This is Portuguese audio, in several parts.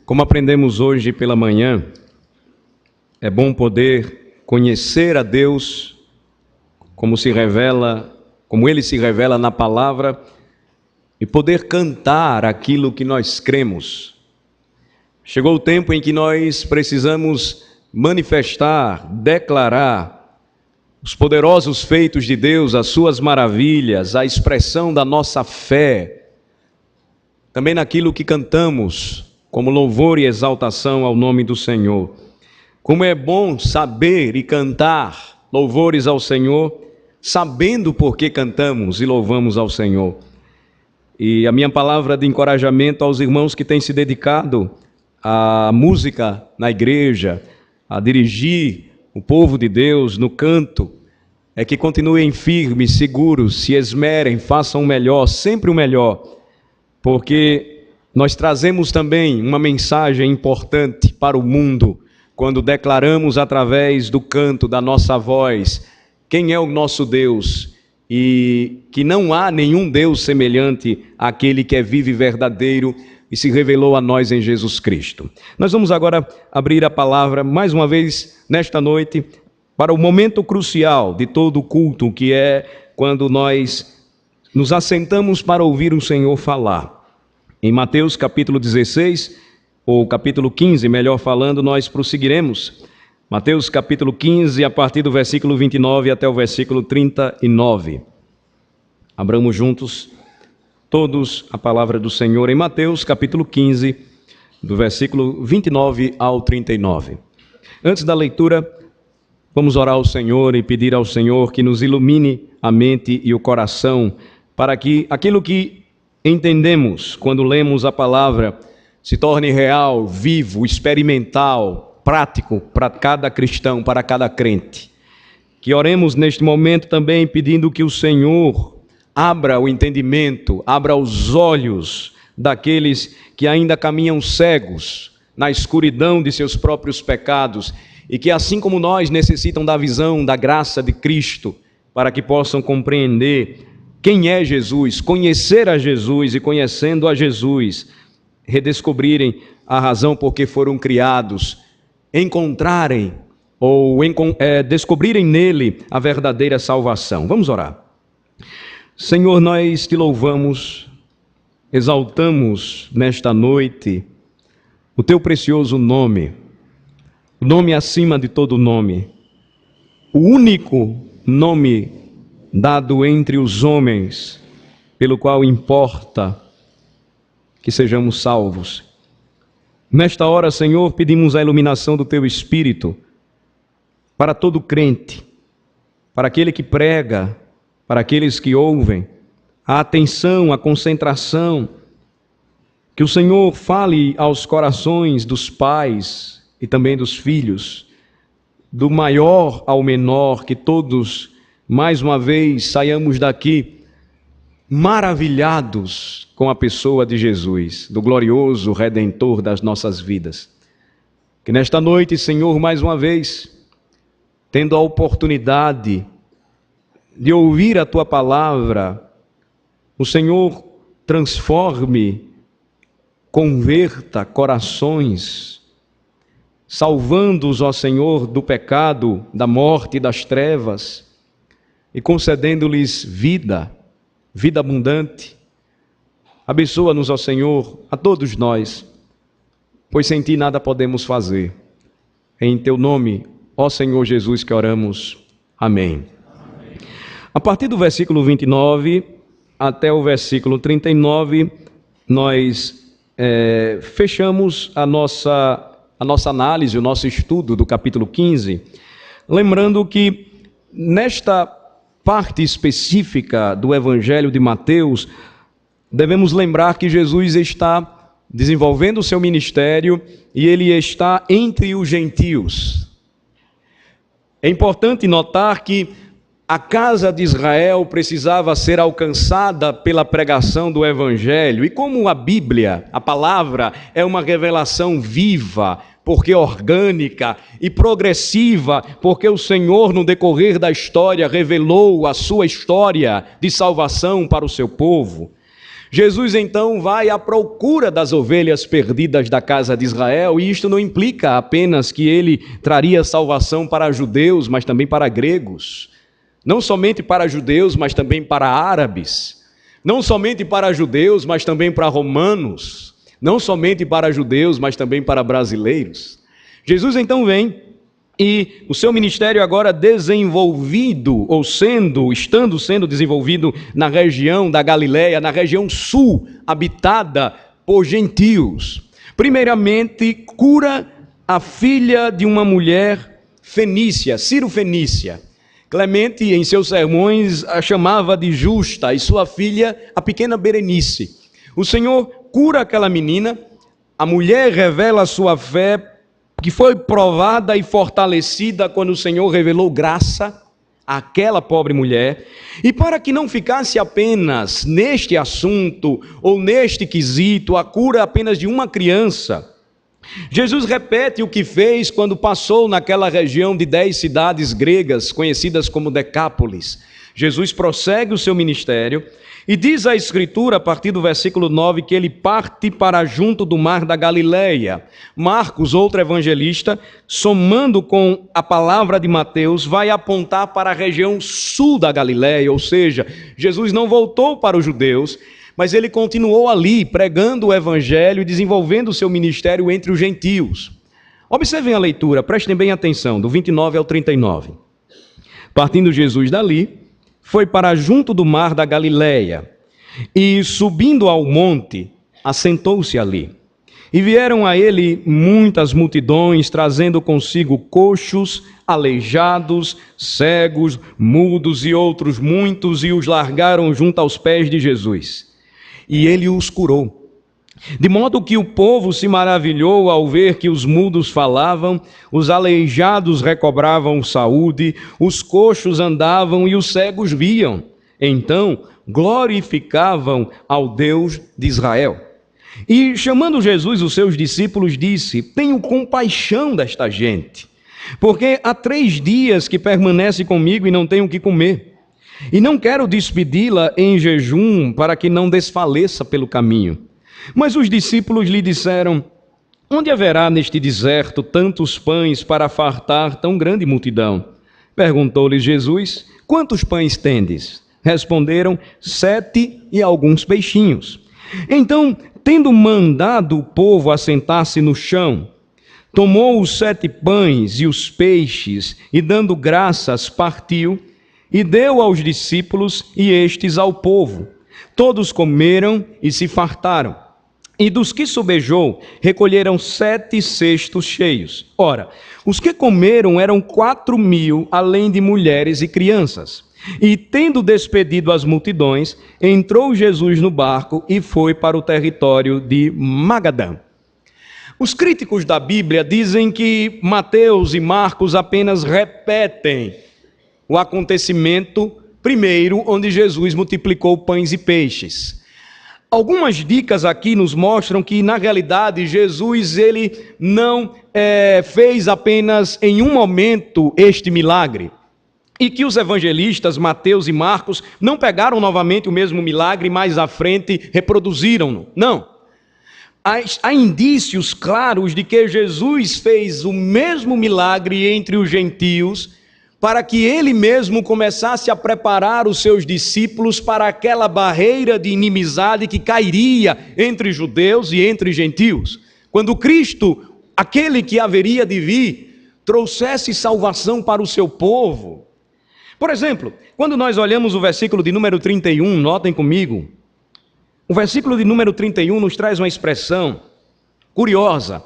Como aprendemos hoje pela manhã, é bom poder conhecer a Deus como Ele se revela na palavra e poder cantar aquilo que nós cremos. Chegou o tempo em que nós precisamos manifestar, declarar os poderosos feitos de Deus, as suas maravilhas, a expressão da nossa fé, também naquilo que cantamos, como louvor e exaltação ao nome do Senhor. Como é bom saber e cantar louvores ao Senhor, sabendo por que cantamos e louvamos ao Senhor. E a minha palavra de encorajamento aos irmãos que têm se dedicado à música na igreja, a dirigir o povo de Deus no canto, é que continuem firmes, seguros, se esmerem, façam o melhor, sempre o melhor, porque nós trazemos também uma mensagem importante para o mundo, quando declaramos através do canto da nossa voz, quem é o nosso Deus, e que não há nenhum Deus semelhante àquele que é vivo e verdadeiro e se revelou a nós em Jesus Cristo. Nós vamos agora abrir a palavra, mais uma vez, nesta noite, para o momento crucial de todo o culto, que é quando nós nos assentamos para ouvir o Senhor falar. Em Mateus capítulo 16, ou capítulo 15, melhor falando, nós prosseguiremos. Mateus capítulo 15, a partir do versículo 29 até o versículo 39. Abramos juntos todos a palavra do Senhor em Mateus capítulo 15, do versículo 29 ao 39. Antes da leitura, vamos orar ao Senhor e pedir ao Senhor que nos ilumine a mente e o coração, para que aquilo que entendemos quando lemos a palavra se torne real, vivo, experimental, prático para cada cristão, para cada crente. Que oremos neste momento também pedindo que o Senhor abra o entendimento, abra os olhos daqueles que ainda caminham cegos na escuridão de seus próprios pecados e que, assim como nós, necessitam da visão, da graça de Cristo, para que possam compreender quem é Jesus, conhecer a Jesus e, conhecendo a Jesus, redescobrirem a razão por que foram criados, encontrarem ou descobrirem nele a verdadeira salvação. Vamos orar. Senhor, nós te louvamos, exaltamos nesta noite o teu precioso nome, o nome acima de todo nome, o único nome dado entre os homens, pelo qual importa que sejamos salvos. Nesta hora, Senhor, pedimos a iluminação do Teu Espírito para todo crente, para aquele que prega, para aqueles que ouvem, a atenção, a concentração, que o Senhor fale aos corações dos pais e também dos filhos, do maior ao menor, que todos, mais uma vez, saiamos daqui maravilhados com a pessoa de Jesus, do glorioso Redentor das nossas vidas. Que nesta noite, Senhor, mais uma vez, tendo a oportunidade de ouvir a Tua palavra, o Senhor transforme, converta corações, salvando-os, ó Senhor, do pecado, da morte e das trevas, e concedendo-lhes vida abundante. Abençoa-nos, ó Senhor, a todos nós, pois sem Ti nada podemos fazer. Em Teu nome, ó Senhor Jesus, que oramos. Amém. Amém. A partir do versículo 29 até o versículo 39, nós fechamos a nossa análise, o nosso estudo do capítulo 15, lembrando que nesta parte específica do Evangelho de Mateus, devemos lembrar que Jesus está desenvolvendo o seu ministério e ele está entre os gentios. É importante notar que a casa de Israel precisava ser alcançada pela pregação do Evangelho, e como a Bíblia, a palavra, é uma revelação viva, porque orgânica, e progressiva, porque o Senhor, no decorrer da história, revelou a sua história de salvação para o seu povo. Jesus então vai à procura das ovelhas perdidas da casa de Israel, e isto não implica apenas que ele traria salvação para judeus, mas também para gregos. Não somente para judeus, mas também para árabes. Não somente para judeus, mas também para romanos. Não somente para judeus, mas também para brasileiros. Jesus então vem e o seu ministério agora desenvolvido, ou estando sendo desenvolvido na região da Galileia, na região sul, habitada por gentios. Primeiramente, cura a filha de uma mulher fenícia, Ciro-fenícia. Clemente, em seus sermões, a chamava de Justa, e sua filha, a pequena Berenice. O Senhor cura aquela menina, a mulher revela a sua fé, que foi provada e fortalecida quando o Senhor revelou graça àquela pobre mulher. E para que não ficasse apenas neste assunto, ou neste quesito, a cura apenas de uma criança, Jesus repete o que fez quando passou naquela região de 10 cidades gregas, conhecidas como Decápolis. Jesus prossegue o seu ministério e diz a Escritura, a partir do versículo 9, que ele parte para junto do mar da Galileia. Marcos, outro evangelista, somando com a palavra de Mateus, vai apontar para a região sul da Galileia, ou seja, Jesus não voltou para os judeus, mas ele continuou ali, pregando o evangelho e desenvolvendo o seu ministério entre os gentios. Observem a leitura, prestem bem atenção, do 29 ao 39. Partindo Jesus dali, foi para junto do mar da Galileia, e subindo ao monte, assentou-se ali. E vieram a ele muitas multidões, trazendo consigo coxos, aleijados, cegos, mudos e outros muitos, e os largaram junto aos pés de Jesus. E ele os curou. De modo que o povo se maravilhou ao ver que os mudos falavam, os aleijados recobravam saúde, os coxos andavam e os cegos viam. Então glorificavam ao Deus de Israel. E chamando Jesus os seus discípulos, disse: tenho compaixão desta gente, porque há 3 dias que permanece comigo e não tenho o que comer. E não quero despedi-la em jejum, para que não desfaleça pelo caminho. Mas os discípulos lhe disseram: onde haverá neste deserto tantos pães para fartar tão grande multidão? Perguntou-lhes Jesus: quantos pães tendes? Responderam: 7 e alguns peixinhos. Então, tendo mandado o povo assentar-se no chão, tomou os 7 pães e os peixes, e dando graças, partiu, e deu aos discípulos e estes ao povo. Todos comeram e se fartaram. E dos que sobejou, recolheram 7 cestos cheios. Ora, os que comeram eram 4.000, além de mulheres e crianças. E tendo despedido as multidões, entrou Jesus no barco e foi para o território de Magadã. Os críticos da Bíblia dizem que Mateus e Marcos apenas repetem o acontecimento primeiro, onde Jesus multiplicou pães e peixes. Algumas dicas aqui nos mostram que, na realidade, Jesus ele não fez apenas em um momento este milagre. E que os evangelistas Mateus e Marcos não pegaram novamente o mesmo milagre e mais à frente reproduziram-no. Não. Há indícios claros de que Jesus fez o mesmo milagre entre os gentios, para que ele mesmo começasse a preparar os seus discípulos para aquela barreira de inimizade que cairia entre judeus e entre gentios. Quando Cristo, aquele que haveria de vir, trouxesse salvação para o seu povo. Por exemplo, quando nós olhamos o versículo de número 31, notem comigo, o versículo de número 31 nos traz uma expressão curiosa.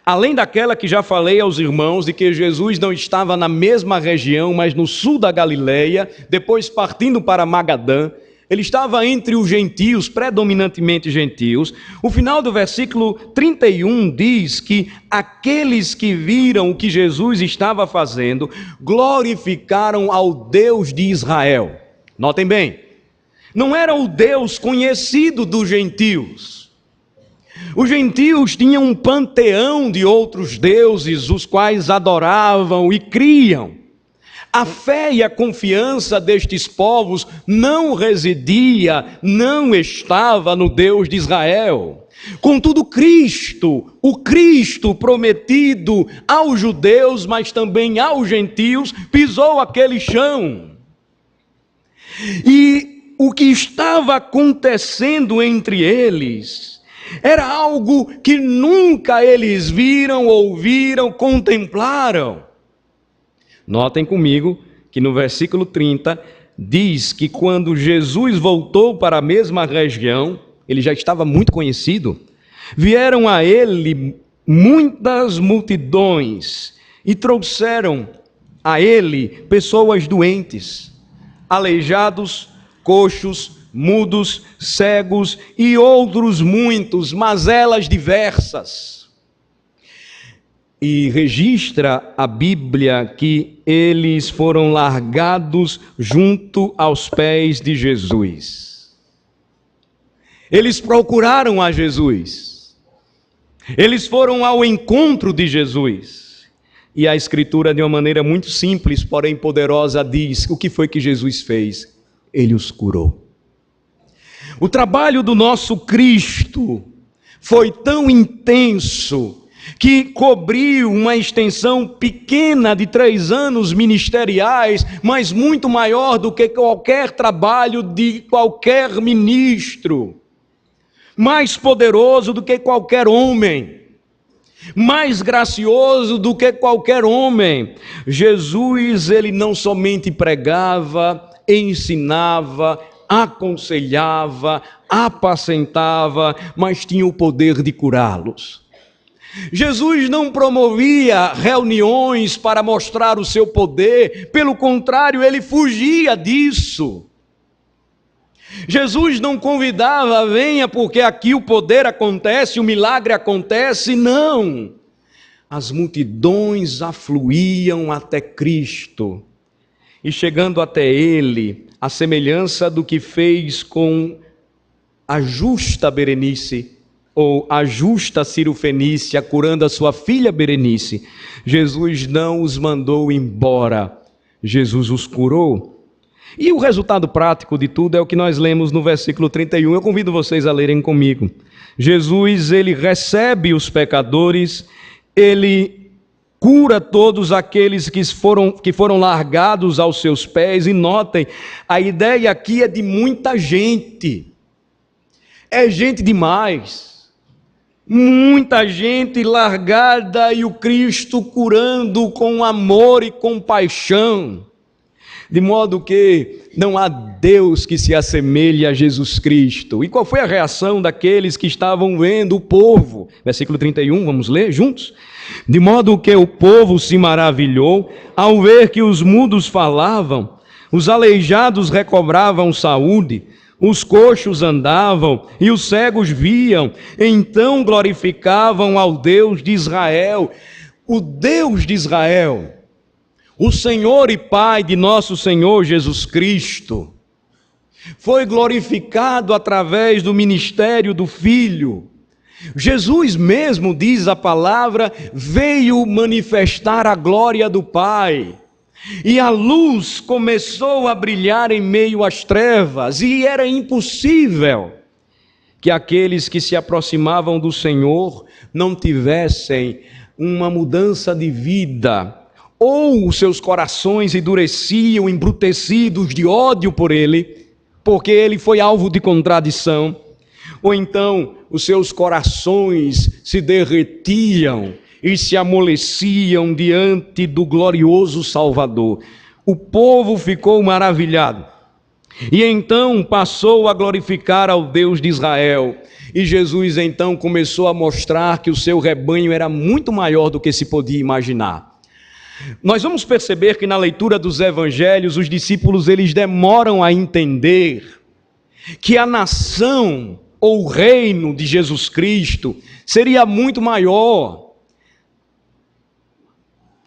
Além daquela que já falei aos irmãos, de que Jesus não estava na mesma região, mas no sul da Galileia, depois partindo para Magadã, ele estava entre os gentios, predominantemente gentios. O final do versículo 31 diz que aqueles que viram o que Jesus estava fazendo, glorificaram ao Deus de Israel. Notem bem, não era o Deus conhecido dos gentios. Os gentios tinham um panteão de outros deuses, os quais adoravam e criam. A fé e a confiança destes povos não residia, não estava no Deus de Israel. Contudo, Cristo, o Cristo prometido aos judeus, mas também aos gentios, pisou aquele chão. E o que estava acontecendo entre eles era algo que nunca eles viram, ouviram, contemplaram. Notem comigo que no versículo 30 diz que quando Jesus voltou para a mesma região, ele já estava muito conhecido, vieram a ele muitas multidões e trouxeram a ele pessoas doentes, aleijados, coxos, mudos, cegos e outros muitos, mazelas diversas. E registra a Bíblia que eles foram largados junto aos pés de Jesus. Eles procuraram a Jesus. Eles foram ao encontro de Jesus. E a Escritura, de uma maneira muito simples, porém poderosa, diz: o que foi que Jesus fez? Ele os curou. O trabalho do nosso Cristo foi tão intenso que cobriu uma extensão pequena de 3 anos ministeriais, mas muito maior do que qualquer trabalho de qualquer ministro, mais poderoso do que qualquer homem, mais gracioso do que qualquer homem. Jesus, ele não somente pregava, ensinava, aconselhava, apacentava, mas tinha o poder de curá-los. Jesus não promovia reuniões para mostrar o seu poder, pelo contrário, ele fugia disso. Jesus não convidava: venha porque aqui o poder acontece, o milagre acontece, não. As multidões afluíam até Cristo, e chegando até ele, a semelhança do que fez com a justa Berenice, ou a justa Cirofenícia, curando a sua filha Berenice, Jesus não os mandou embora, Jesus os curou. E o resultado prático de tudo é o que nós lemos no versículo 31, eu convido vocês a lerem comigo. Jesus, ele recebe os pecadores, ele cura todos aqueles que foram largados aos seus pés, e notem, a ideia aqui é de muita gente, é gente demais. Muita gente largada e o Cristo curando com amor e compaixão, de modo que não há Deus que se assemelhe a Jesus Cristo. E qual foi a reação daqueles que estavam vendo o povo? Versículo 31, vamos ler juntos? De modo que o povo se maravilhou ao ver que os mudos falavam, os aleijados recobravam saúde, os coxos andavam e os cegos viam, então glorificavam ao Deus de Israel. O Deus de Israel, o Senhor e Pai de nosso Senhor Jesus Cristo, foi glorificado através do ministério do Filho. Jesus mesmo, diz a palavra, veio manifestar a glória do Pai. E a luz começou a brilhar em meio às trevas, e era impossível que aqueles que se aproximavam do Senhor não tivessem uma mudança de vida, ou os seus corações endureciam, embrutecidos de ódio por ele, porque ele foi alvo de contradição, ou então os seus corações se derretiam e se amoleciam diante do glorioso Salvador. O povo ficou maravilhado, e então passou a glorificar ao Deus de Israel, e Jesus então começou a mostrar que o seu rebanho era muito maior do que se podia imaginar. Nós vamos perceber que na leitura dos evangelhos, os discípulos eles demoram a entender que a nação ou o reino de Jesus Cristo seria muito maior,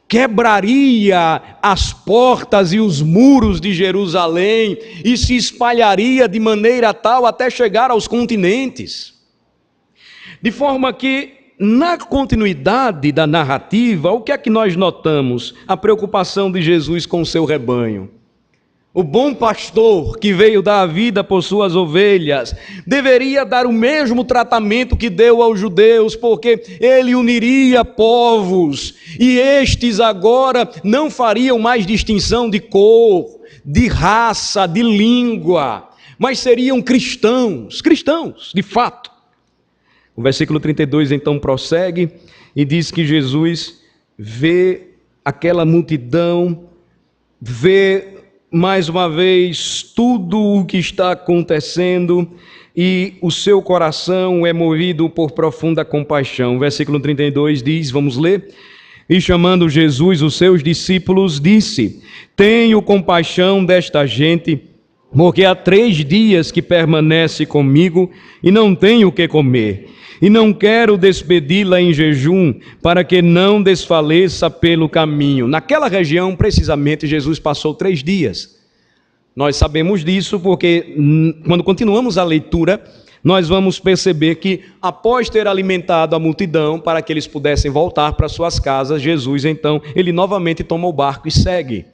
quebraria as portas e os muros de Jerusalém e se espalharia de maneira tal até chegar aos continentes. De forma que na continuidade da narrativa, o que é que nós notamos? A preocupação de Jesus com o seu rebanho. O bom pastor que veio dar a vida por suas ovelhas deveria dar o mesmo tratamento que deu aos judeus, porque ele uniria povos, e estes agora não fariam mais distinção de cor, de raça, de língua, mas seriam cristãos, de fato. O versículo 32 então prossegue e diz que Jesus vê aquela multidão, vê mais uma vez tudo o que está acontecendo e o seu coração é movido por profunda compaixão. O versículo 32 diz, vamos ler: e chamando Jesus os seus discípulos, disse: tenho compaixão desta gente, porque há 3 dias que permanece comigo e não tenho o que comer. E não quero despedi-la em jejum, para que não desfaleça pelo caminho. Naquela região, precisamente, Jesus passou 3 dias. Nós sabemos disso porque, quando continuamos a leitura, nós vamos perceber que, após ter alimentado a multidão, para que eles pudessem voltar para suas casas, Jesus, então, ele novamente toma o barco e segue.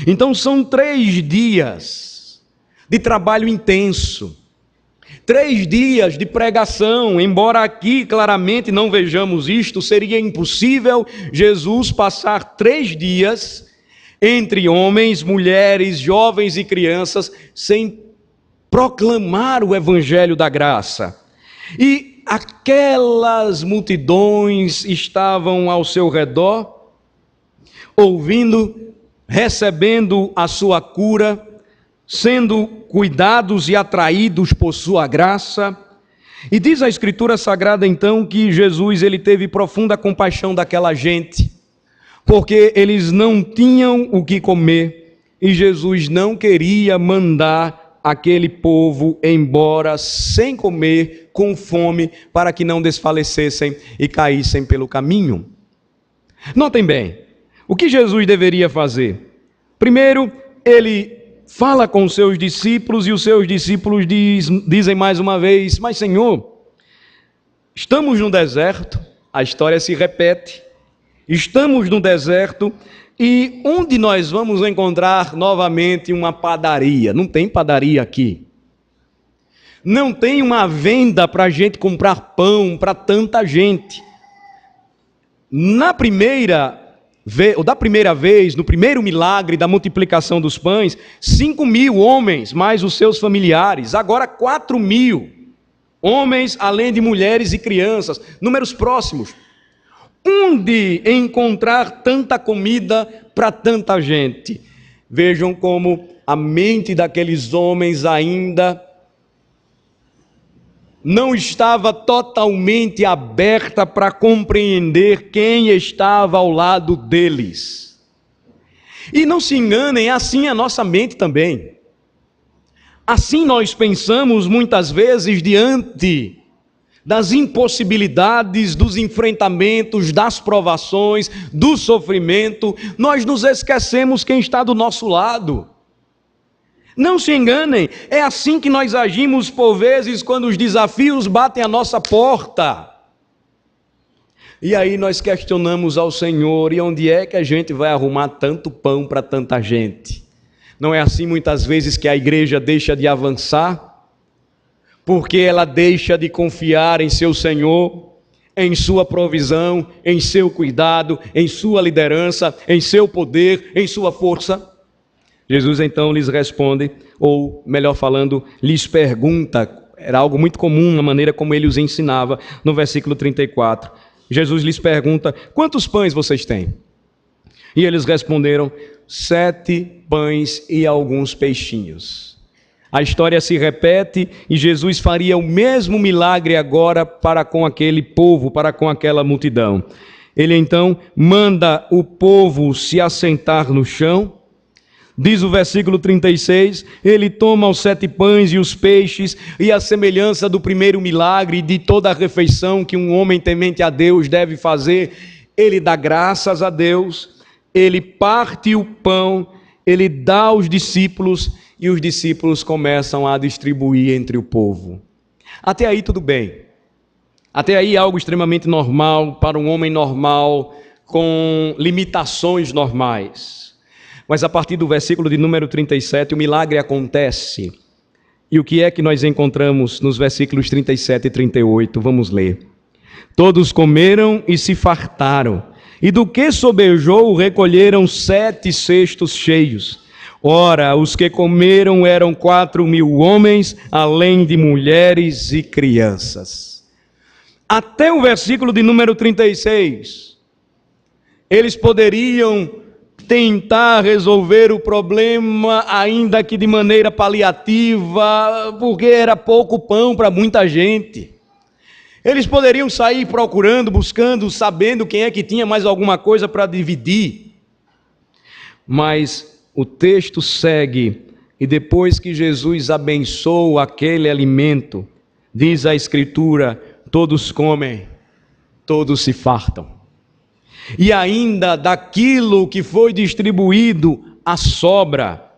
Então, são 3 dias de trabalho intenso. 3 dias de pregação, embora aqui claramente não vejamos isto, seria impossível Jesus passar 3 dias entre homens, mulheres, jovens e crianças sem proclamar o evangelho da graça. E aquelas multidões estavam ao seu redor, ouvindo, recebendo a sua cura, sendo cuidados e atraídos por sua graça. E diz a Escritura Sagrada então que Jesus ele teve profunda compaixão daquela gente, porque eles não tinham o que comer e Jesus não queria mandar aquele povo embora sem comer, com fome, para que não desfalecessem e caíssem pelo caminho. Notem bem, o que Jesus deveria fazer? Primeiro, ele fala com os seus discípulos e os seus discípulos dizem mais uma vez: mas Senhor, estamos no deserto, a história se repete, estamos no deserto e onde nós vamos encontrar novamente uma padaria? Não tem padaria aqui. Não tem uma venda para a gente comprar pão para tanta gente. Da primeira vez, no primeiro milagre da multiplicação dos pães, 5.000 homens, mais os seus familiares. Agora 4.000 homens, além de mulheres e crianças. Números próximos. Onde encontrar tanta comida para tanta gente? Vejam como a mente daqueles homens ainda não estava totalmente aberta para compreender quem estava ao lado deles. E não se enganem, assim é a nossa mente também. Assim nós pensamos muitas vezes diante das impossibilidades, dos enfrentamentos, das provações, do sofrimento, nós nos esquecemos quem está do nosso lado. Não se enganem, é assim que nós agimos por vezes quando os desafios batem à nossa porta. E aí nós questionamos ao Senhor: e onde é que a gente vai arrumar tanto pão para tanta gente? Não é assim muitas vezes que a igreja deixa de avançar? Porque ela deixa de confiar em seu Senhor, em sua provisão, em seu cuidado, em sua liderança, em seu poder, em sua força? Jesus então lhes responde, ou melhor falando, lhes pergunta. Era algo muito comum na maneira como ele os ensinava. No versículo 34, Jesus lhes pergunta: quantos pães vocês têm? E eles responderam: 7 pães e alguns peixinhos. A história se repete e Jesus faria o mesmo milagre agora para com aquele povo, para com aquela multidão. Ele então manda o povo se assentar no chão. Diz o versículo 36, ele toma os 7 pães e os peixes, e a semelhança do primeiro milagre, de toda a refeição que um homem temente a Deus deve fazer, ele dá graças a Deus, ele parte o pão, ele dá aos discípulos, e os discípulos começam a distribuir entre o povo. Até aí tudo bem. Até aí algo extremamente normal para um homem normal, com limitações normais. Mas a partir do versículo de número 37, o milagre acontece. E o que é que nós encontramos nos versículos 37 e 38? Vamos ler. Todos comeram e se fartaram, e do que sobejou recolheram 7 cestos cheios. Ora, os que comeram eram 4.000 homens, além de mulheres e crianças. Até o versículo de número 36, eles poderiam tentar resolver o problema, ainda que de maneira paliativa, porque era pouco pão para muita gente. Eles poderiam sair procurando, buscando, sabendo quem é que tinha mais alguma coisa para dividir. Mas o texto segue, e depois que Jesus abençoa aquele alimento, diz a Escritura, todos comem, todos se fartam. E ainda daquilo que foi distribuído, a sobra.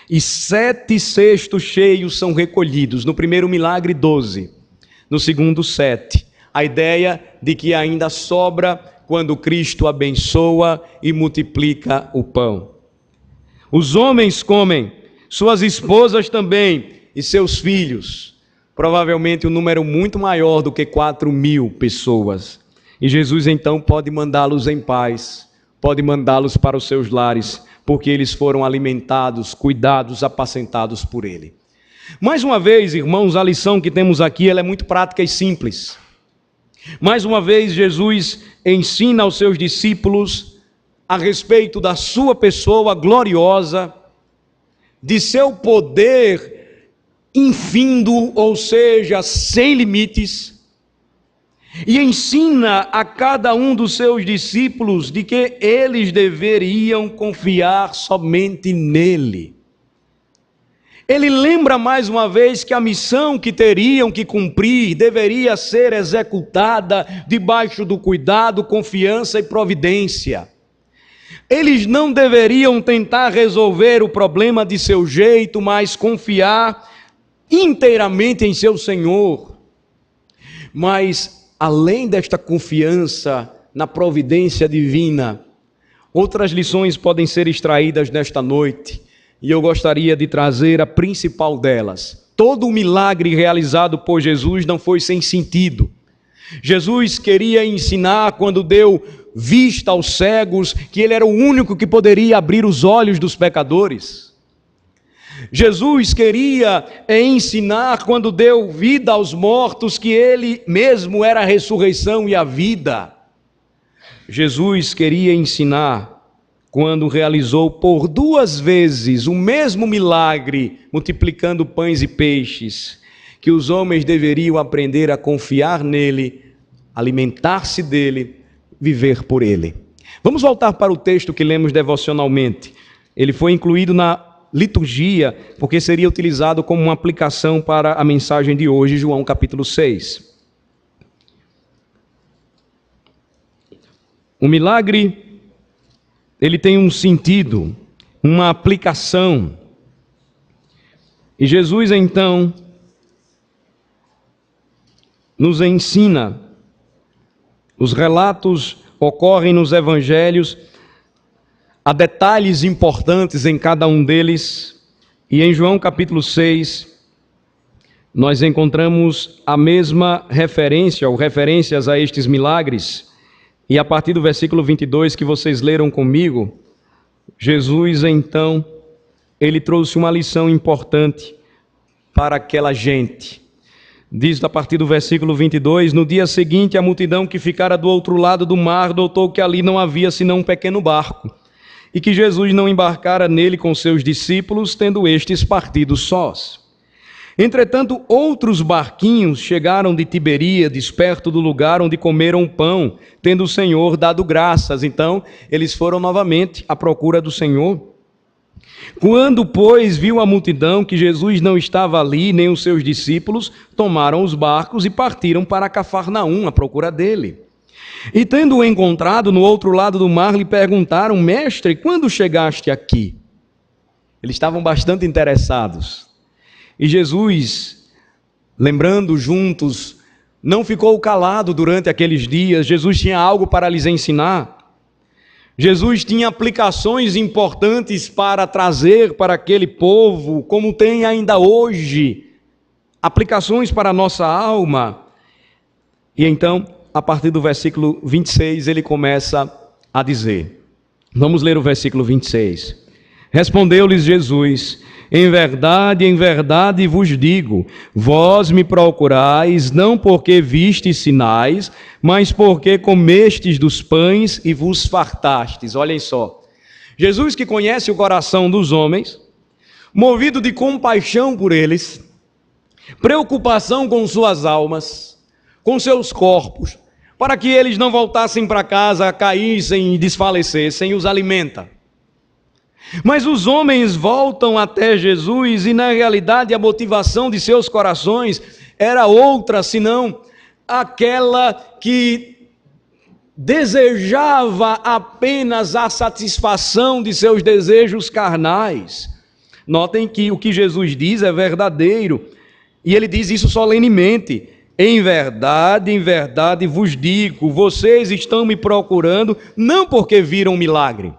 E 7 cestos cheios são recolhidos. No primeiro milagre, 12. No segundo, 7. A ideia de que ainda sobra quando Cristo abençoa e multiplica o pão. Os homens comem, suas esposas também e seus filhos. Provavelmente um número muito maior do que 4.000 pessoas. E Jesus então pode mandá-los em paz, pode mandá-los para os seus lares, porque eles foram alimentados, cuidados, apacentados por Ele. Mais uma vez, irmãos, a lição que temos aqui ela é muito prática e simples. Mais uma vez, Jesus ensina aos seus discípulos a respeito da sua pessoa gloriosa, de seu poder infindo, ou seja, sem limites, e ensina a cada um dos seus discípulos de que eles deveriam confiar somente nele. Ele lembra mais uma vez que a missão que teriam que cumprir deveria ser executada debaixo do cuidado, confiança e providência. Eles não deveriam tentar resolver o problema de seu jeito, mas confiar inteiramente em seu Senhor. Mas além desta confiança na providência divina, outras lições podem ser extraídas nesta noite, e eu gostaria de trazer a principal delas. Todo o milagre realizado por Jesus não foi sem sentido. Jesus queria ensinar, quando deu vista aos cegos, que ele era o único que poderia abrir os olhos dos pecadores. Jesus queria ensinar, quando deu vida aos mortos, que ele mesmo era a ressurreição e a vida. Jesus queria ensinar, quando realizou por 2 vezes o mesmo milagre, multiplicando pães e peixes, que os homens deveriam aprender a confiar nele, alimentar-se dele, viver por ele. Vamos voltar para o texto que lemos devocionalmente. Ele foi incluído na liturgia, porque seria utilizado como uma aplicação para a mensagem de hoje, João capítulo 6. O milagre, ele tem um sentido, uma aplicação. E Jesus então nos ensina. Os relatos ocorrem nos evangelhos, há detalhes importantes em cada um deles, e em João capítulo 6, nós encontramos a mesma referência, ou referências a estes milagres, e a partir do versículo 22 que vocês leram comigo, Jesus então, ele trouxe uma lição importante para aquela gente. Diz a partir do versículo 22, no dia seguinte a multidão que ficara do outro lado do mar notou que ali não havia senão um pequeno barco, e que Jesus não embarcara nele com seus discípulos, tendo estes partido sós. Entretanto, outros barquinhos chegaram de Tiberíades, perto do lugar onde comeram pão, tendo o Senhor dado graças. Então, eles foram novamente à procura do Senhor. Quando, pois, viu a multidão que Jesus não estava ali, nem os seus discípulos, tomaram os barcos e partiram para Cafarnaum à procura dele. E tendo-o encontrado no outro lado do mar, lhe perguntaram: Mestre, quando chegaste aqui? Eles estavam bastante interessados. E Jesus, lembrando juntos não ficou calado durante aqueles dias. Jesus tinha algo para lhes ensinar. Jesus tinha aplicações importantes para trazer para aquele povo, como tem ainda hoje, aplicações para a nossa alma. E então, a partir do versículo 26, ele começa a dizer. Vamos ler o versículo 26. Respondeu-lhes Jesus: em verdade vos digo, vós me procurais, não porque vistes sinais, mas porque comestes dos pães e vos fartastes. Olhem só, Jesus, que conhece o coração dos homens, movido de compaixão por eles, preocupação com suas almas, com seus corpos, para que eles não voltassem para casa, caíssem e desfalecessem, os alimenta. Mas os homens voltam até Jesus e, na realidade, a motivação de seus corações era outra, senão aquela que desejava apenas a satisfação de seus desejos carnais. Notem que o que Jesus diz é verdadeiro, e ele diz isso solenemente. Em verdade vos digo, vocês estão me procurando não porque viram um milagre,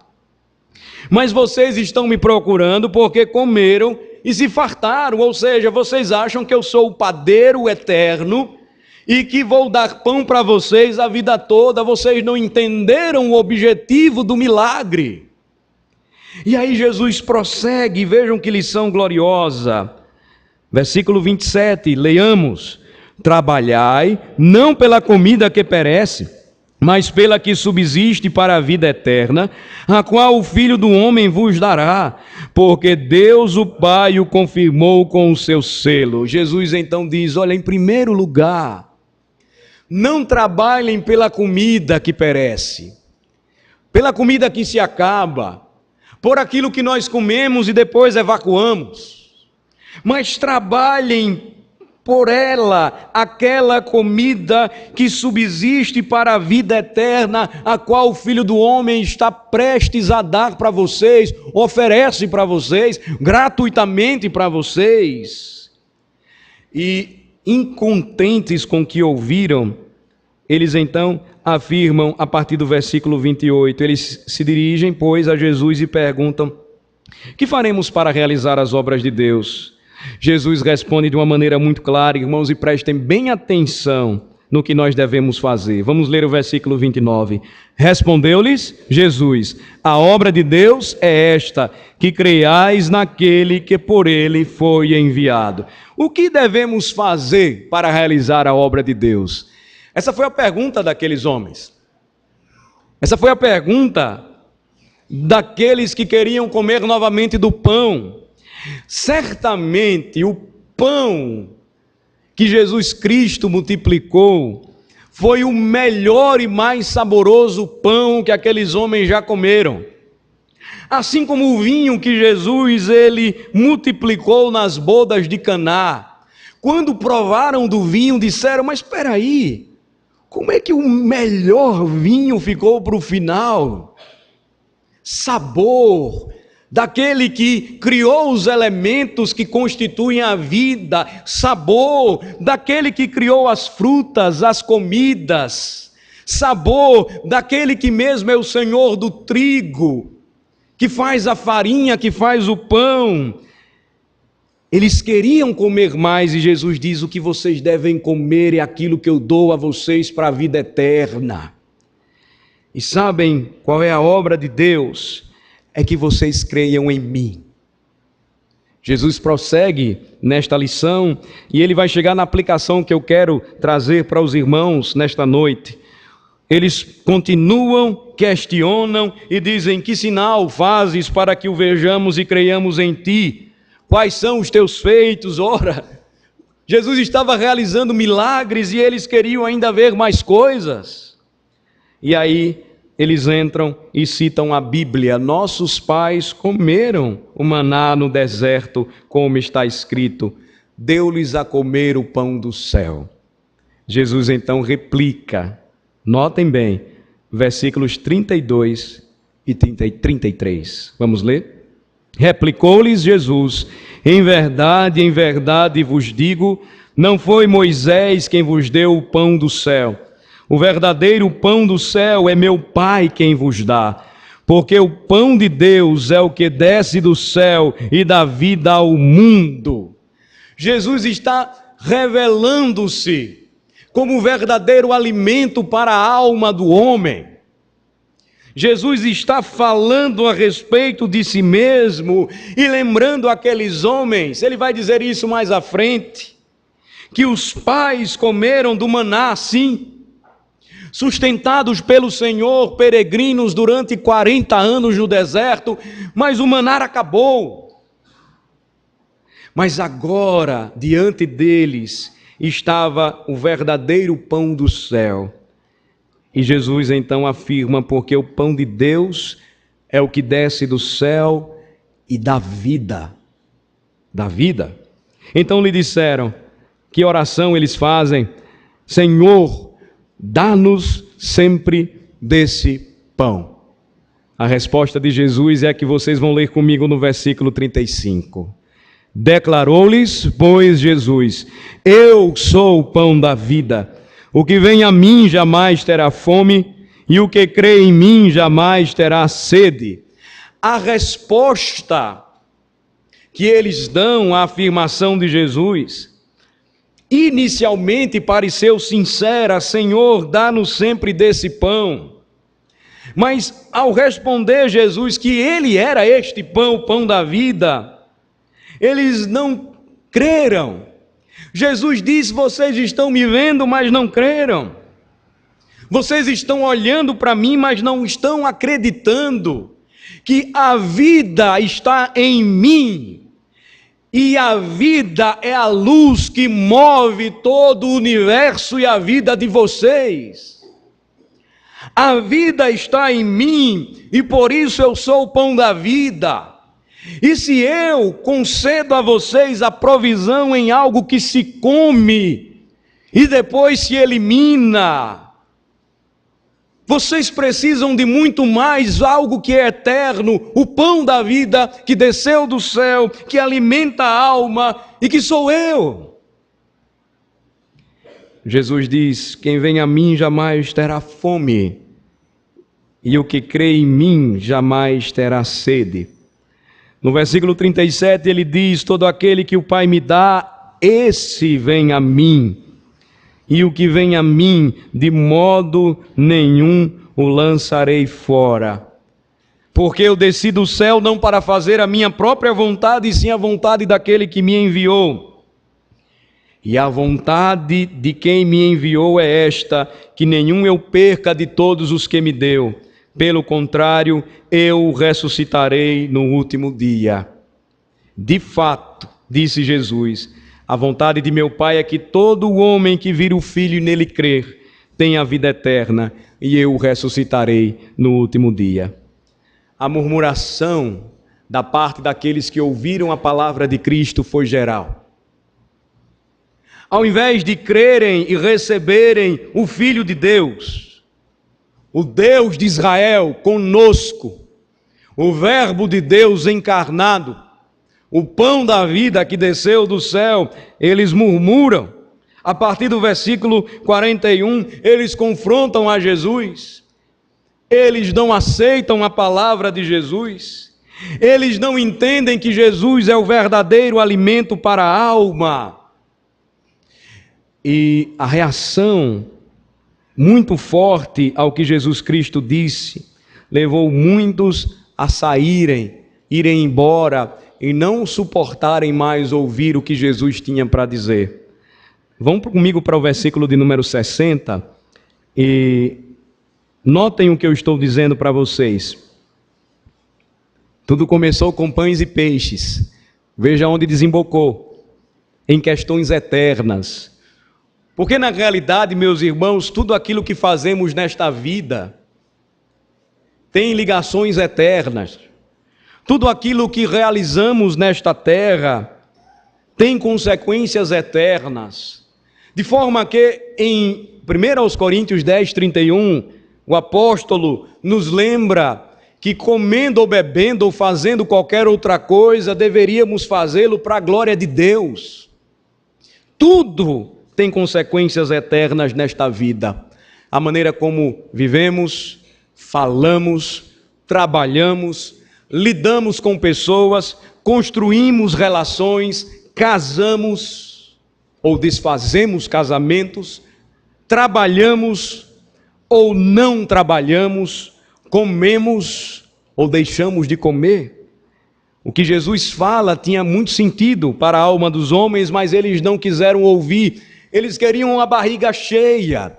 mas vocês estão me procurando porque comeram e se fartaram. Ou seja, vocês acham que eu sou o padeiro eterno e que vou dar pão para vocês a vida toda. Vocês não entenderam o objetivo do milagre. E aí Jesus prossegue, vejam que lição gloriosa. Versículo 27, leiamos. Trabalhai não pela comida que perece, mas pela que subsiste para a vida eterna, a qual o Filho do Homem vos dará, porque Deus o Pai o confirmou com o seu selo. Jesus então diz, olha, em primeiro lugar, não trabalhem pela comida que perece, pela comida que se acaba, por aquilo que nós comemos e depois evacuamos, mas trabalhem por ela, aquela comida que subsiste para a vida eterna, a qual o Filho do Homem está prestes a dar para vocês, oferece para vocês, gratuitamente para vocês. E incontentes com o que ouviram, eles então afirmam, a partir do versículo 28, eles se dirigem, pois, a Jesus e perguntam: que faremos para realizar as obras de Deus? Jesus responde de uma maneira muito clara, irmãos, e prestem bem atenção no que nós devemos fazer. Vamos ler o versículo 29. Respondeu-lhes Jesus: a obra de Deus é esta, que creiais naquele que por ele foi enviado. O que devemos fazer para realizar a obra de Deus? Essa foi a pergunta daqueles homens. Essa foi a pergunta daqueles que queriam comer novamente do pão. Certamente o pão que Jesus Cristo multiplicou foi o melhor e mais saboroso pão que aqueles homens já comeram. Assim como o vinho que Jesus ele multiplicou nas bodas de Caná. Quando provaram do vinho, disseram: mas espera aí, como é que o melhor vinho ficou para o final? Sabor daquele que criou os elementos que constituem a vida, sabor daquele que criou as frutas, as comidas, sabor daquele que mesmo é o Senhor do trigo, que faz a farinha, que faz o pão. Eles queriam comer mais e Jesus diz: o que vocês devem comer é aquilo que eu dou a vocês para a vida eterna. E sabem qual é a obra de Deus? É que vocês creiam em mim. Jesus prossegue nesta lição e ele vai chegar na aplicação que eu quero trazer para os irmãos nesta noite. Eles continuam, questionam e dizem: que sinal fazes para que o vejamos e creiamos em ti? Quais são os teus feitos? Ora, Jesus estava realizando milagres e eles queriam ainda ver mais coisas. E aí eles entram e citam a Bíblia: nossos pais comeram o maná no deserto, como está escrito, deu-lhes a comer o pão do céu. Jesus então replica, notem bem, versículos 32 e 33. Vamos ler? Replicou-lhes Jesus: em verdade vos digo, Não foi Moisés quem vos deu o pão do céu. O verdadeiro pão do céu é meu Pai quem vos dá. Porque o pão de Deus é o que desce do céu e dá vida ao mundo. Jesus está revelando-se como o verdadeiro alimento para a alma do homem. Jesus está falando a respeito de si mesmo e lembrando aqueles homens, ele vai dizer isso mais à frente, que os pais comeram do maná, sim, sustentados pelo Senhor, peregrinos durante 40 anos no deserto, mas o maná acabou. Mas agora, diante deles, estava o verdadeiro pão do céu. E Jesus então afirma, porque o pão de Deus é o que desce do céu e dá vida. Dá vida. Então lhe disseram, que oração eles fazem? Senhor, dá-nos sempre desse pão. A resposta de Jesus é a que vocês vão ler comigo no versículo 35. Declarou-lhes, pois, Jesus, eu sou o pão da vida. O que vem a mim jamais terá fome, e o que crê em mim jamais terá sede. A resposta que eles dão à afirmação de Jesus, inicialmente pareceu sincera: Senhor, dá-nos sempre desse pão. Mas ao responder Jesus que ele era este pão, o pão da vida, eles não creram. Jesus disse, vocês estão me vendo, mas não creram. Vocês estão olhando para mim, mas não estão acreditando que a vida está em mim. E a vida é a luz que move todo o universo e a vida de vocês. A vida está em mim e por isso eu sou o pão da vida. E se eu concedo a vocês a provisão em algo que se come e depois se elimina, vocês precisam de muito mais, algo que é eterno, o pão da vida que desceu do céu, que alimenta a alma e que sou eu. Jesus diz, quem vem a mim jamais terá fome, e o que crê em mim jamais terá sede. No versículo 37 ele diz, todo aquele que o Pai me dá, esse vem a mim, e o que vem a mim, de modo nenhum o lançarei fora. Porque eu desci do céu não para fazer a minha própria vontade, e sim a vontade daquele que me enviou. E a vontade de quem me enviou é esta, que nenhum eu perca de todos os que me deu. Pelo contrário, eu o ressuscitarei no último dia. De fato, disse Jesus, a vontade de meu Pai é que todo homem que vir o Filho e nele crer tenha a vida eterna, e eu o ressuscitarei no último dia. A murmuração da parte daqueles que ouviram a palavra de Cristo foi geral. Ao invés de crerem e receberem o Filho de Deus, o Deus de Israel conosco, o Verbo de Deus encarnado, o pão da vida que desceu do céu, eles murmuram. A partir do versículo 41, eles confrontam a Jesus, eles não aceitam a palavra de Jesus, eles não entendem que Jesus é o verdadeiro alimento para a alma. E a reação muito forte ao que Jesus Cristo disse, levou muitos a saírem, irem embora e não suportarem mais ouvir o que Jesus tinha para dizer. Vão comigo para o versículo de número 60 e notem o que eu estou dizendo para vocês. Tudo começou com pães e peixes. Veja onde desembocou, em questões eternas. Porque na realidade, meus irmãos, tudo aquilo que fazemos nesta vida tem ligações eternas. Tudo aquilo que realizamos nesta terra tem consequências eternas. De forma que em 1 Coríntios 10, 31, o apóstolo nos lembra que comendo ou bebendo ou fazendo qualquer outra coisa, deveríamos fazê-lo para a glória de Deus. tudo tem consequências eternas nesta vida. A maneira como vivemos, falamos, trabalhamos, lidamos com pessoas, construímos relações, casamos ou desfazemos casamentos, trabalhamos ou não trabalhamos, comemos ou deixamos de comer. O que Jesus fala tinha muito sentido para a alma dos homens, mas eles não quiseram ouvir. Eles queriam a barriga cheia.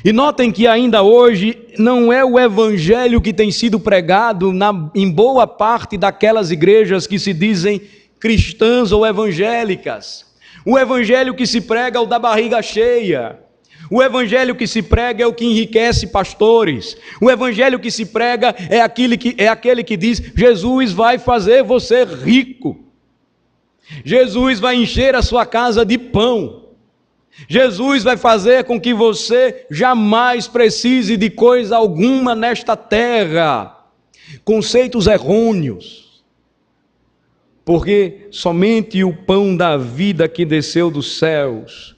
E notem que ainda hoje não é o evangelho que tem sido pregado em boa parte daquelas igrejas que se dizem cristãs ou evangélicas. O evangelho que se prega é o da barriga cheia. O evangelho que se prega é o que enriquece pastores. O evangelho que se prega é aquele que diz: Jesus vai fazer você rico. Jesus vai encher a sua casa de pão. Jesus vai fazer com que você jamais precise de coisa alguma nesta terra. Conceitos errôneos. Porque somente o pão da vida que desceu dos céus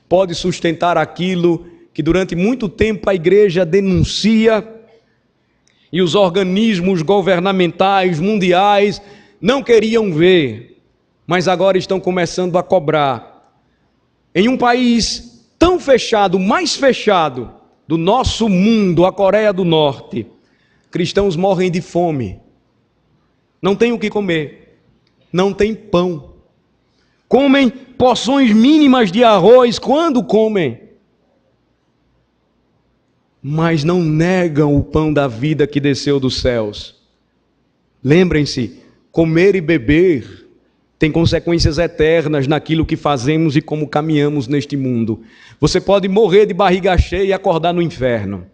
pode sustentar aquilo que durante muito tempo a igreja denuncia e os organismos governamentais mundiais não queriam ver, mas agora estão começando a cobrar. Em um país tão fechado, mais fechado do nosso mundo, a Coreia do Norte, cristãos morrem de fome, não têm o que comer, não têm pão, comem porções mínimas de arroz quando comem, mas não negam o pão da vida que desceu dos céus. Lembrem-se, comer e beber tem consequências eternas naquilo que fazemos e como caminhamos neste mundo. Você pode morrer de barriga cheia e acordar no inferno.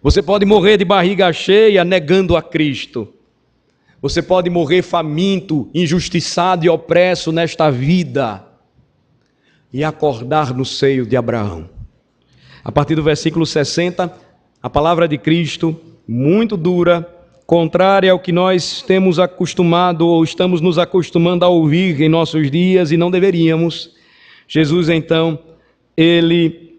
Você pode morrer de barriga cheia negando a Cristo. Você pode morrer faminto, injustiçado e opresso nesta vida e acordar no seio de Abraão. A partir do versículo 60, a palavra de Cristo, muito dura, contrária ao que nós temos acostumado ou estamos nos acostumando a ouvir em nossos dias e não deveríamos. Jesus então, ele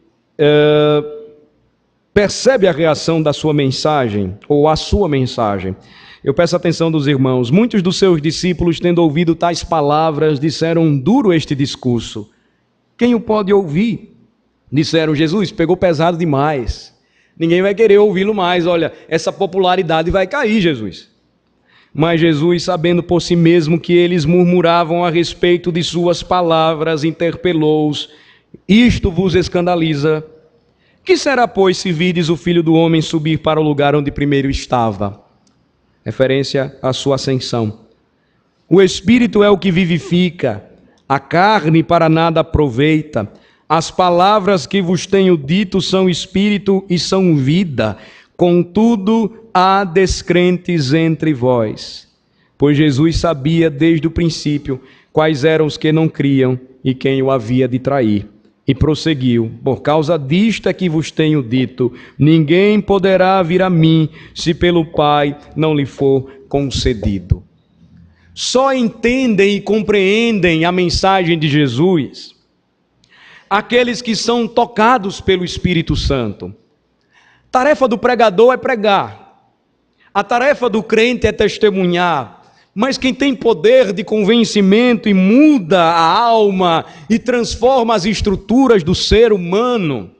percebe a reação da sua mensagem, ou a sua mensagem. Eu peço a atenção dos irmãos. Muitos dos seus discípulos, tendo ouvido tais palavras, disseram: duro este discurso. Quem o pode ouvir? Disseram: Jesus, pegou pesado demais. Ninguém vai querer ouvi-lo mais. Olha, essa popularidade vai cair, Jesus. Mas Jesus, sabendo por si mesmo que eles murmuravam a respeito de suas palavras, interpelou-os: isto vos escandaliza? Que será, pois, se virdes o Filho do Homem subir para o lugar onde primeiro estava? Referência à sua ascensão. O Espírito é o que vivifica, a carne para nada aproveita. As palavras que vos tenho dito são espírito e são vida. Contudo, há descrentes entre vós. Pois Jesus sabia desde o princípio quais eram os que não criam e quem o havia de trair. E prosseguiu: por causa disto é que vos tenho dito, ninguém poderá vir a mim se pelo Pai não lhe for concedido. Só entendem e compreendem a mensagem de Jesus aqueles que são tocados pelo Espírito Santo. A tarefa do pregador é pregar. A tarefa do crente é testemunhar. Mas quem tem poder de convencimento e muda a alma e transforma as estruturas do ser humano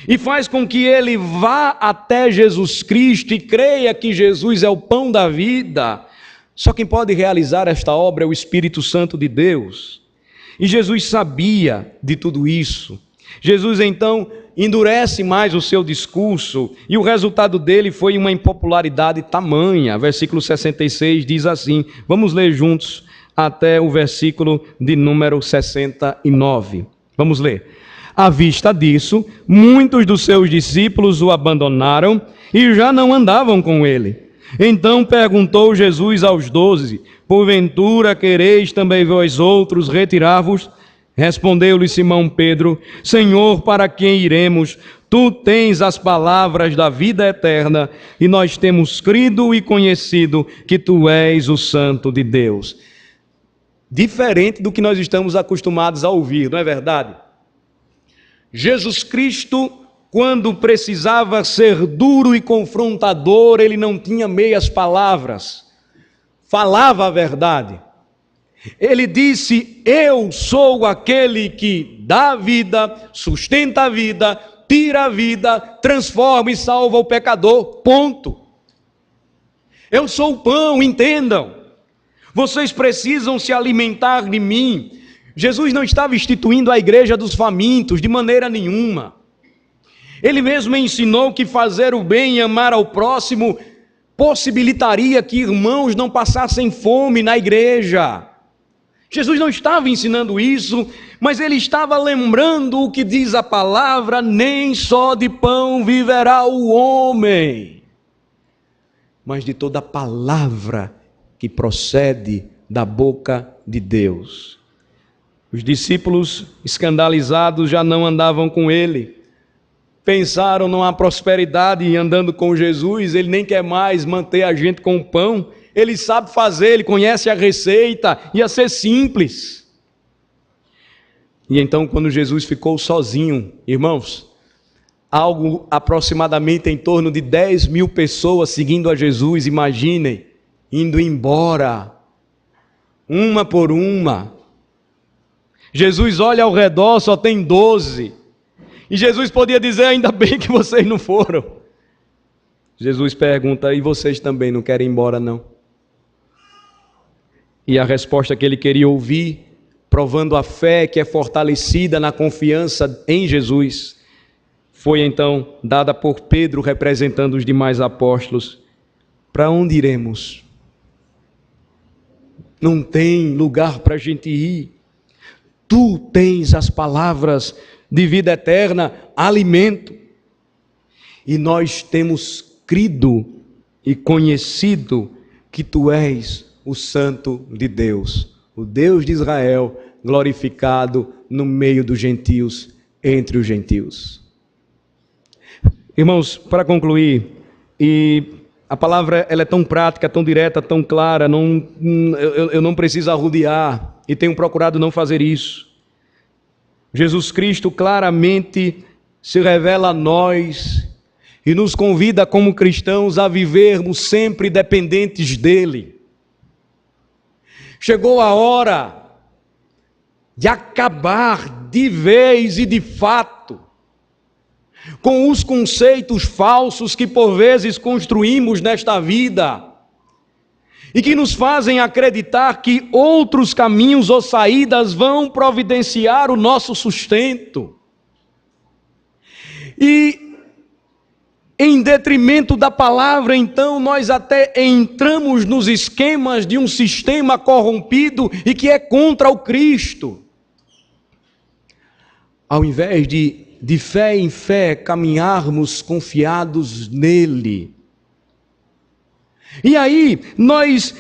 e faz com que ele vá até Jesus Cristo e creia que Jesus é o pão da vida, só quem pode realizar esta obra é o Espírito Santo de Deus. E Jesus sabia de tudo isso. Jesus então endurece mais o seu discurso e o resultado dele foi uma impopularidade tamanha. Versículo 66 diz assim, vamos ler juntos até o versículo de número 69. Vamos ler. À vista disso, muitos dos seus discípulos o abandonaram e já não andavam com ele. Então perguntou Jesus aos 12, porventura quereis também vós outros retirar-vos? Respondeu-lhe Simão Pedro, Senhor, para quem iremos? Tu tens as palavras da vida eterna e nós temos crido e conhecido que tu és o Santo de Deus. diferente do que nós estamos acostumados a ouvir, não é verdade? Jesus Cristo, quando precisava ser duro e confrontador, ele não tinha meias palavras, falava a verdade. Ele disse: eu sou aquele que dá a vida, sustenta a vida, tira a vida, transforma e salva o pecador, ponto. Eu sou o pão, entendam. Vocês precisam se alimentar de mim. Jesus não estava instituindo a igreja dos famintos de maneira nenhuma. Ele mesmo ensinou que fazer o bem e amar ao próximo possibilitaria que irmãos não passassem fome na igreja. Jesus não estava ensinando isso, mas ele estava lembrando o que diz a palavra: nem só de pão viverá o homem, mas de toda palavra que procede da boca de Deus. Os discípulos, escandalizados, já não andavam com ele. Pensaram numa prosperidade andando com Jesus. Ele nem quer mais manter a gente com o pão. Ele sabe fazer, ele conhece a receita, ia ser simples. E então, quando Jesus ficou sozinho, irmãos, algo aproximadamente em torno de 10.000 pessoas seguindo a Jesus, imaginem, indo embora, uma por uma. Jesus olha ao redor, só tem 12. E Jesus podia dizer: ainda bem que vocês não foram. Jesus pergunta: e vocês também não querem ir embora, não? E a resposta que ele queria ouvir, provando a fé que é fortalecida na confiança em Jesus, foi então dada por Pedro, representando os demais apóstolos: para onde iremos? Não tem lugar para a gente ir. Tu tens as palavras de vida eterna, alimento. E nós temos crido e conhecido que tu és o Santo de Deus, o Deus de Israel, glorificado no meio dos gentios, entre os gentios. Irmãos, para concluir, e a palavra ela é tão prática, tão direta, tão clara, eu não preciso arrodear, e tenho procurado não fazer isso. Jesus Cristo claramente se revela a nós e nos convida como cristãos a vivermos sempre dependentes dele. Chegou a hora de acabar de vez e de fato com os conceitos falsos que por vezes construímos nesta vida e que nos fazem acreditar que outros caminhos ou saídas vão providenciar o nosso sustento. E em detrimento da palavra, então, nós até entramos nos esquemas de um sistema corrompido e que é contra o Cristo. Ao invés de fé em fé caminharmos confiados nele. E aí nós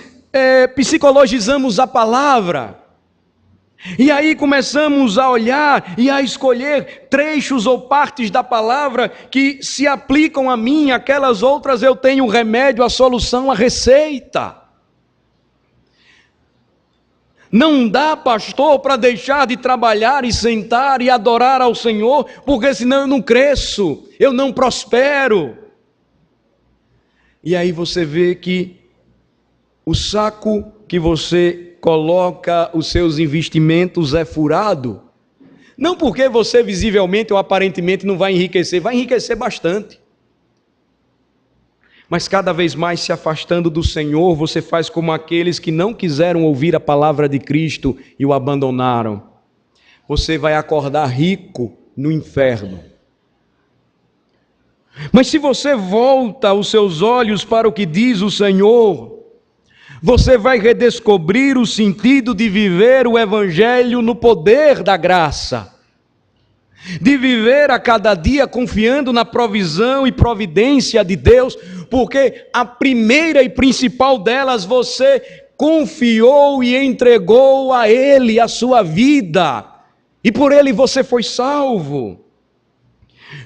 psicologizamos a palavra. E aí começamos a olhar e a escolher trechos ou partes da palavra que se aplicam a mim, aquelas outras eu tenho o remédio, a solução, a receita. Não dá, pastor, para deixar de trabalhar e sentar e adorar ao Senhor, porque senão eu não cresço, eu não prospero. E aí você vê que o saco que você coloca os seus investimentos é furado. Não porque você visivelmente ou aparentemente não vai enriquecer bastante. Mas cada vez mais se afastando do Senhor, você faz como aqueles que não quiseram ouvir a palavra de Cristo e o abandonaram. Você vai acordar rico no inferno. Mas se você volta os seus olhos para o que diz o Senhor, você vai redescobrir o sentido de viver o Evangelho no poder da graça, de viver a cada dia confiando na provisão e providência de Deus, porque a primeira e principal delas você confiou e entregou a Ele a sua vida, e por Ele você foi salvo.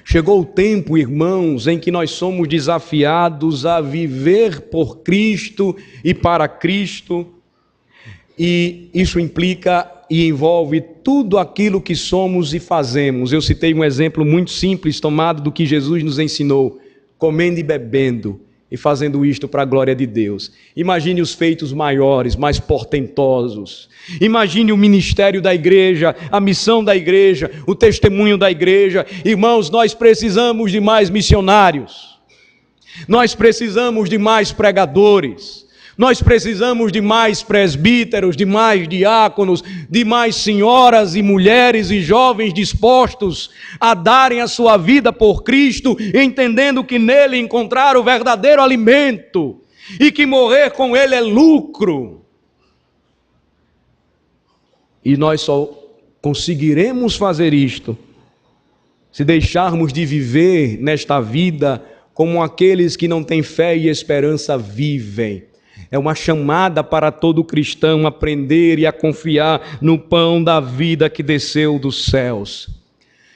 Chegou o tempo, irmãos, em que nós somos desafiados a viver por Cristo e para Cristo, e isso implica e envolve tudo aquilo que somos e fazemos. Eu citei um exemplo muito simples, tomado do que Jesus nos ensinou: comendo e bebendo, e fazendo isto para a glória de Deus. Imagine os feitos maiores, mais portentosos. Imagine o ministério da igreja, a missão da igreja, o testemunho da igreja. Irmãos, nós precisamos de mais missionários. Nós precisamos de mais pregadores. Nós precisamos de mais presbíteros, de mais diáconos, de mais senhoras e mulheres e jovens dispostos a darem a sua vida por Cristo, entendendo que nele encontrar o verdadeiro alimento e que morrer com ele é lucro. E nós só conseguiremos fazer isto se deixarmos de viver nesta vida como aqueles que não têm fé e esperança vivem. É uma chamada para todo cristão aprender e a confiar no pão da vida que desceu dos céus.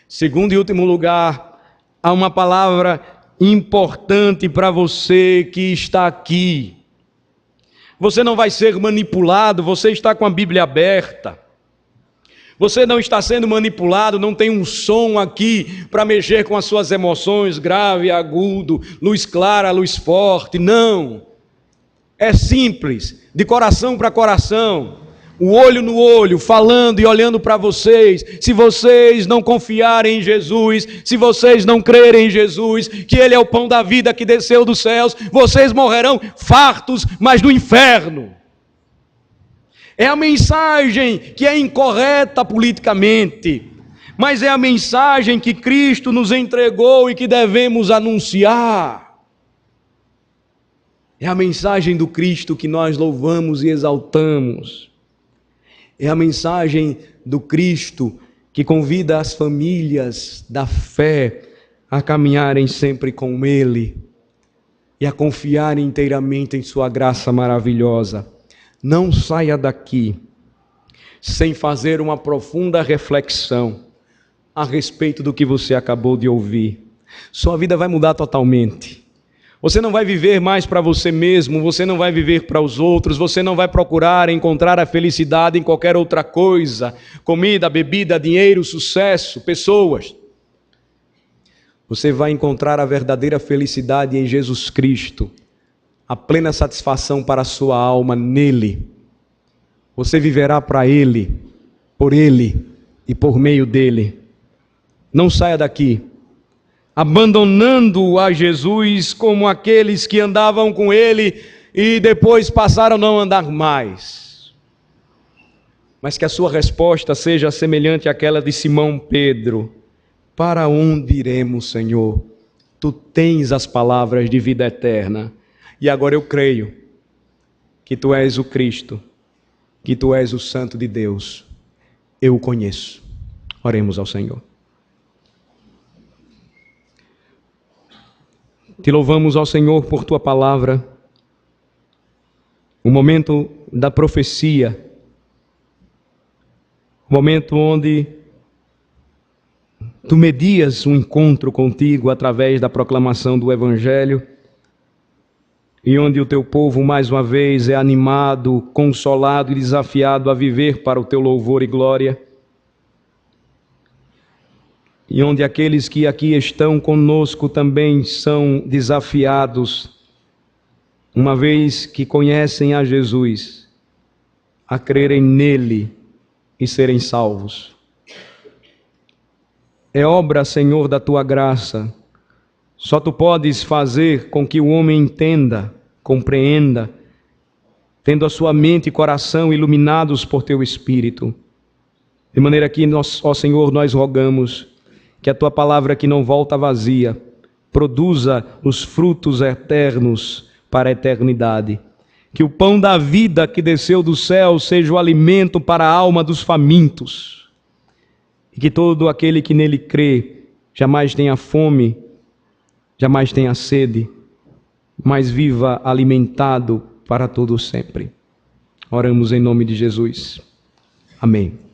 Segundo e último lugar, há uma palavra importante para você que está aqui. Você não vai ser manipulado, você está com a Bíblia aberta. Você não está sendo manipulado, não tem um som aqui para mexer com as suas emoções, grave, agudo, luz clara, luz forte, não. É simples, de coração para coração, o olho no olho, falando e olhando para vocês. Se vocês não confiarem em Jesus, se vocês não crerem em Jesus, que Ele é o pão da vida que desceu dos céus, vocês morrerão fartos, mas do inferno. É a mensagem que é incorreta politicamente, mas é a mensagem que Cristo nos entregou e que devemos anunciar. É a mensagem do Cristo que nós louvamos e exaltamos. É a mensagem do Cristo que convida as famílias da fé a caminharem sempre com Ele e a confiarem inteiramente em sua graça maravilhosa. Não saia daqui sem fazer uma profunda reflexão a respeito do que você acabou de ouvir. Sua vida vai mudar totalmente. Você não vai viver mais para você mesmo, você não vai viver para os outros, você não vai procurar encontrar a felicidade em qualquer outra coisa, comida, bebida, dinheiro, sucesso, pessoas. Você vai encontrar a verdadeira felicidade em Jesus Cristo, a plena satisfação para a sua alma nele. Você viverá para Ele, por Ele e por meio dele. Não saia daqui abandonando a Jesus como aqueles que andavam com Ele e depois passaram a não andar mais. Mas que a sua resposta seja semelhante àquela de Simão Pedro: para onde iremos, Senhor? Tu tens as palavras de vida eterna. E agora eu creio que Tu és o Cristo, que Tu és o Santo de Deus. Eu o conheço. Oremos ao Senhor. Te louvamos, ó Senhor, por Tua palavra, o momento da profecia, o momento onde Tu medias um encontro contigo através da proclamação do Evangelho, e onde o Teu povo mais uma vez é animado, consolado e desafiado a viver para o Teu louvor e glória. E onde aqueles que aqui estão conosco também são desafiados, uma vez que conhecem a Jesus, a crerem nele e serem salvos. É obra, Senhor, da Tua graça. Só Tu podes fazer com que o homem entenda, compreenda, tendo a sua mente e coração iluminados por Teu Espírito. De maneira que, ó Senhor, nós rogamos que a Tua palavra, que não volta vazia, produza os frutos eternos para a eternidade. Que o pão da vida que desceu do céu seja o alimento para a alma dos famintos. E que todo aquele que nele crê jamais tenha fome, jamais tenha sede, mas viva alimentado para todo sempre. Oramos em nome de Jesus. Amém.